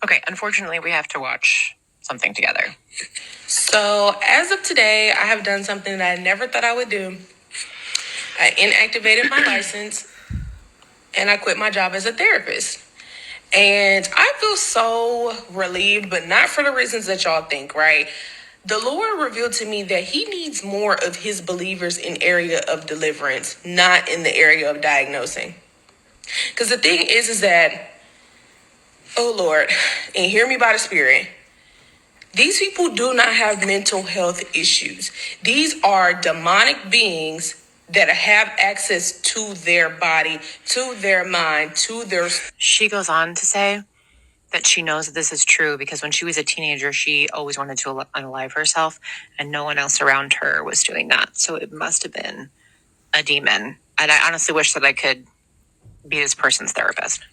Okay, unfortunately, we have to watch something together. So, as of today, I have done something that I never thought I would do. I inactivated my license and I quit my job as a therapist. And I feel so relieved, but not for the reasons that y'all think, right? The Lord revealed to me that he needs more of his believers in area of deliverance, not in the area of diagnosing. Because the thing is that, oh Lord, and hear me by the Spirit, these people do not have mental health issues. These are demonic beings that have access to their body, to their mind, to their... She goes on to say that she knows that this is true because when she was a teenager, she always wanted to unalive herself, and no one else around her was doing that. So it must have been a demon. And I honestly wish that I could be this person's therapist.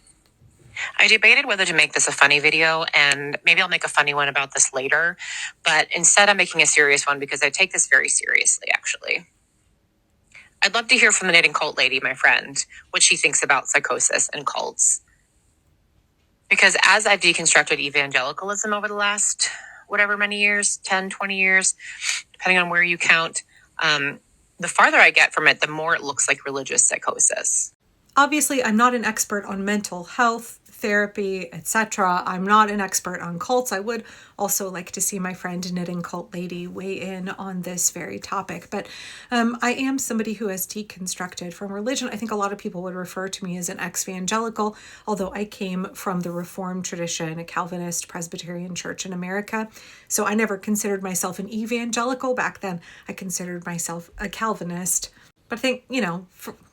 I debated whether to make this a funny video, and maybe I'll make a funny one about this later. But instead, I'm making a serious one because I take this very seriously, actually. I'd love to hear from the knitting cult lady, my friend, what she thinks about psychosis and cults. Because as I've deconstructed evangelicalism over the last whatever many years, 10, 20 years, depending on where you count, the farther I get from it, the more it looks like religious psychosis. Obviously, I'm not an expert on mental health, therapy, etc. I'm not an expert on cults. I would also like to see my friend knitting cult lady weigh in on this very topic. But I am somebody who has deconstructed from religion. I think a lot of people would refer to me as an ex-evangelical, although I came from the Reformed tradition, a Calvinist Presbyterian church in America. So I never considered myself an evangelical. Back then, I considered myself a Calvinist. But I think,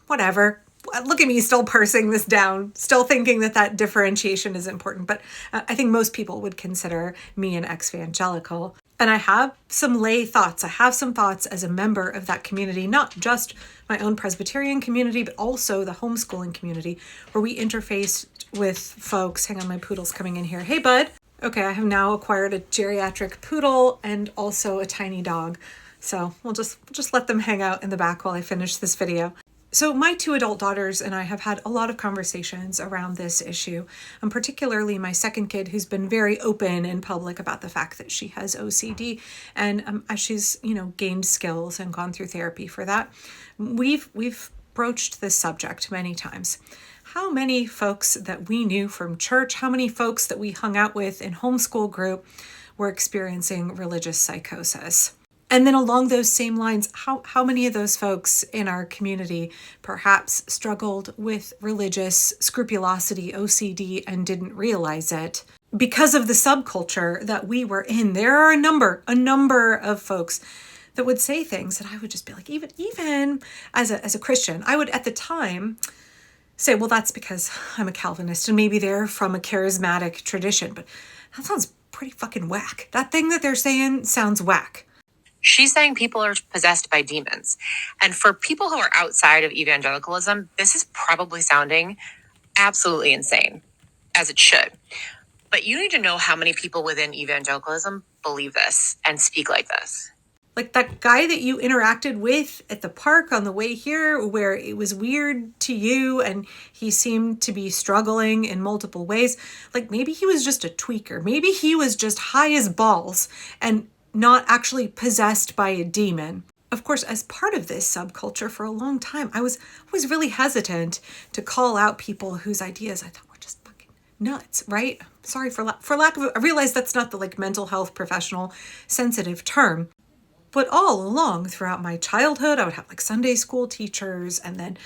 whatever. Look at me still parsing this down, still thinking that differentiation is important. But I think most people would consider me an ex-evangelical. And I have some lay thoughts. I have some thoughts as a member of that community, not just my own Presbyterian community, but also the homeschooling community, where we interfaced with folks. Hang on, my poodle's coming in here. Hey, bud. Okay, I have now acquired a geriatric poodle and also a tiny dog. So we'll just let them hang out in the back while I finish this video. So my 2 adult daughters and I have had a lot of conversations around this issue, and particularly my second kid, who's been very open in public about the fact that she has OCD. And as she's, gained skills and gone through therapy for that, we've broached this subject many times. How many folks that we knew from church, how many folks that we hung out with in homeschool group were experiencing religious psychosis? And then along those same lines, how many of those folks in our community perhaps struggled with religious scrupulosity, OCD, and didn't realize it because of the subculture that we were in? There are a number of folks that would say things that I would just be like, even as a Christian, I would at the time say, well, that's because I'm a Calvinist and maybe they're from a charismatic tradition, but that sounds pretty fucking whack. That thing that they're saying sounds whack. She's saying people are possessed by demons. And for people who are outside of evangelicalism, this is probably sounding absolutely insane, as it should. But you need to know how many people within evangelicalism believe this and speak like this. Like that guy that you interacted with at the park on the way here, where it was weird to you and he seemed to be struggling in multiple ways. Like maybe he was just a tweaker. Maybe he was just high as balls and not actually possessed by a demon. Of course, as part of this subculture for a long time, I was really hesitant to call out people whose ideas I thought were just fucking nuts, right? Sorry for lack of, I realize that's not the mental health professional sensitive term. But all along throughout my childhood, I would have Sunday school teachers. And then,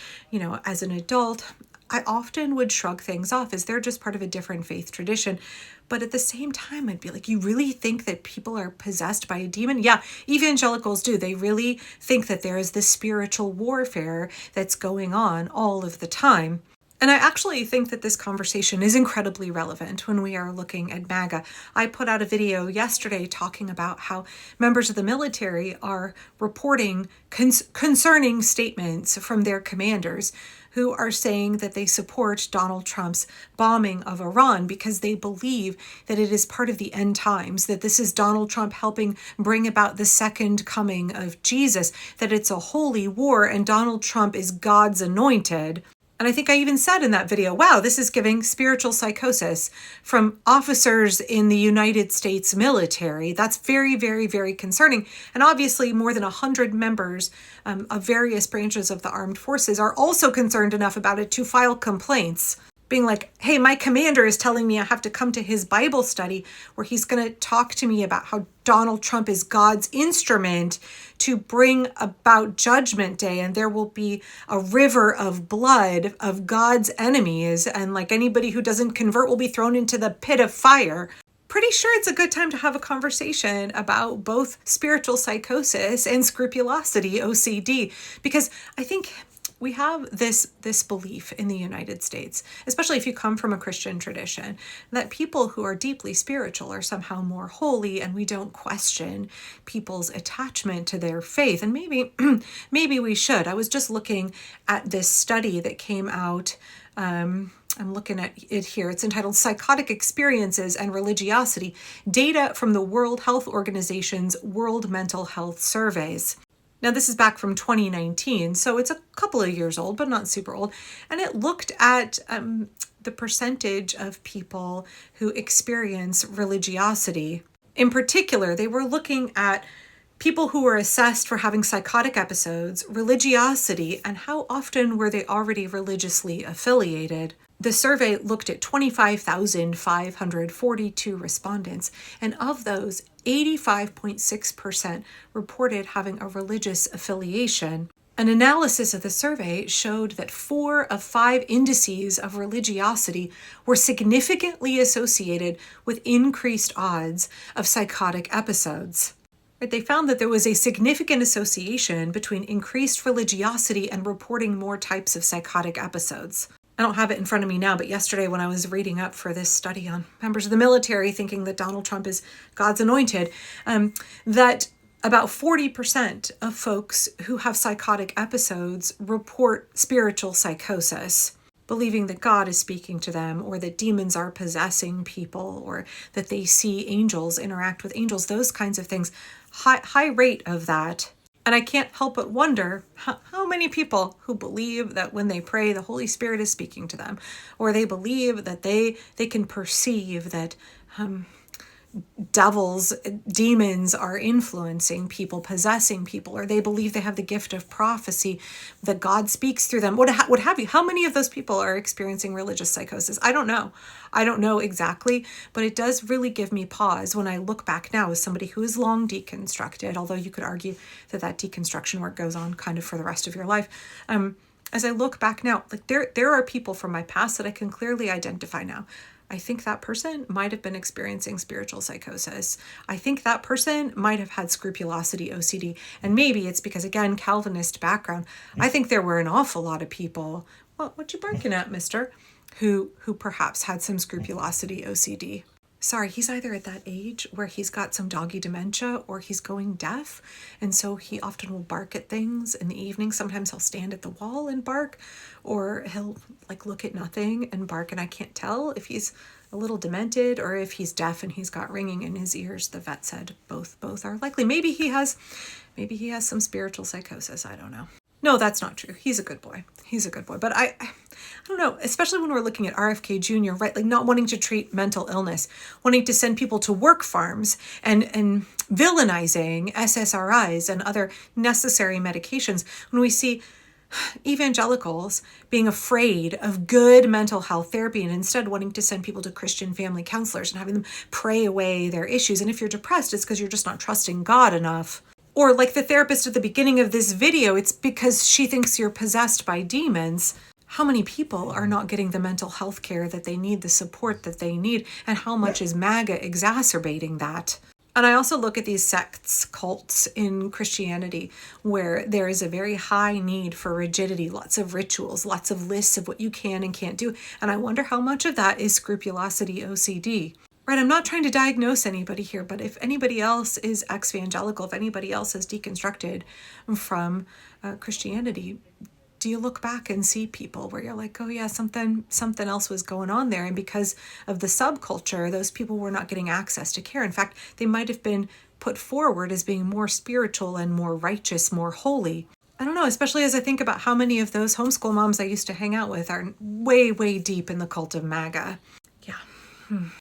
as an adult, I often would shrug things off as they're just part of a different faith tradition. But at the same time, I'd be like, you really think that people are possessed by a demon? Yeah, evangelicals do. They really think that there is this spiritual warfare that's going on all of the time. And I actually think that this conversation is incredibly relevant when we are looking at MAGA. I put out a video yesterday talking about how members of the military are reporting concerning statements from their commanders who are saying that they support Donald Trump's bombing of Iran because they believe that it is part of the end times, that this is Donald Trump helping bring about the second coming of Jesus, that it's a holy war and Donald Trump is God's anointed. And I think I even said in that video, wow, this is giving spiritual psychosis from officers in the United States military. That's very, very, very concerning. And obviously more than 100 members of various branches of the armed forces are also concerned enough about it to file complaints, being like, hey, my commander is telling me I have to come to his Bible study where he's going to talk to me about how Donald Trump is God's instrument to bring about Judgment Day, and there will be a river of blood of God's enemies, and like anybody who doesn't convert will be thrown into the pit of fire. Pretty sure it's a good time to have a conversation about both spiritual psychosis and scrupulosity, OCD, because I think we have this belief in the United States, especially if you come from a Christian tradition, that people who are deeply spiritual are somehow more holy, and we don't question people's attachment to their faith. And maybe we should. I was just looking at this study that came out. I'm looking at it here. It's entitled Psychotic Experiences and Religiosity, Data from the World Health Organization's World Mental Health Surveys. Now, this is back from 2019, so it's a couple of years old, but not super old. And it looked at the percentage of people who experience religiosity. In particular, they were looking at people who were assessed for having psychotic episodes, religiosity, and how often were they already religiously affiliated. The survey looked at 25,542 respondents, and of those, 85.6% reported having a religious affiliation. An analysis of the survey showed that 4 of 5 indices of religiosity were significantly associated with increased odds of psychotic episodes. They found that there was a significant association between increased religiosity and reporting more types of psychotic episodes. I don't have it in front of me now, but yesterday when I was reading up for this study on members of the military thinking that Donald Trump is God's anointed, that about 40% of folks who have psychotic episodes report spiritual psychosis, believing that God is speaking to them, or that demons are possessing people, or that they see angels, interact with angels, those kinds of things. High rate of that. And I can't help but wonder how many people who believe that when they pray, the Holy Spirit is speaking to them, or they believe that they can perceive that demons are influencing people, possessing people, or they believe they have the gift of prophecy, that God speaks through them, what have you. How many of those people are experiencing religious psychosis? I don't know. I don't know exactly, but it does really give me pause when I look back now as somebody who is long deconstructed, although you could argue that deconstruction work goes on kind of for the rest of your life. As I look back now, like there are people from my past that I can clearly identify now. I think that person might have been experiencing spiritual psychosis. I think that person might have had scrupulosity, OCD. And maybe it's because, again, Calvinist background. I think there were an awful lot of people, what you barking at, mister, who perhaps had some scrupulosity, OCD. Sorry, he's either at that age where he's got some doggy dementia or he's going deaf. And so he often will bark at things in the evening. Sometimes he'll stand at the wall and bark, or he'll look at nothing and bark. And I can't tell if he's a little demented or if he's deaf and he's got ringing in his ears. The vet said both are likely. Maybe he has some spiritual psychosis. I don't know. No, that's not true. He's a good boy. But I don't know, especially when we're looking at RFK Jr., right? Like not wanting to treat mental illness, wanting to send people to work farms and villainizing SSRIs and other necessary medications. When we see evangelicals being afraid of good mental health therapy and instead wanting to send people to Christian family counselors and having them pray away their issues. And if you're depressed, it's because you're just not trusting God enough. Or like the therapist at the beginning of this video, it's because she thinks you're possessed by demons. How many people are not getting the mental health care that they need, the support that they need, and how much is MAGA exacerbating that? And I also look at these sects, cults in Christianity, where there is a very high need for rigidity, lots of rituals, lots of lists of what you can and can't do. And I wonder how much of that is scrupulosity, OCD. Right, I'm not trying to diagnose anybody here, but if anybody else is ex-evangelical, if anybody else has deconstructed from Christianity, do you look back and see people where you're like, oh yeah, something else was going on there, and because of the subculture, those people were not getting access to care. In fact, they might have been put forward as being more spiritual and more righteous, more holy. I don't know, especially as I think about how many of those homeschool moms I used to hang out with are way, way deep in the cult of MAGA. Yeah.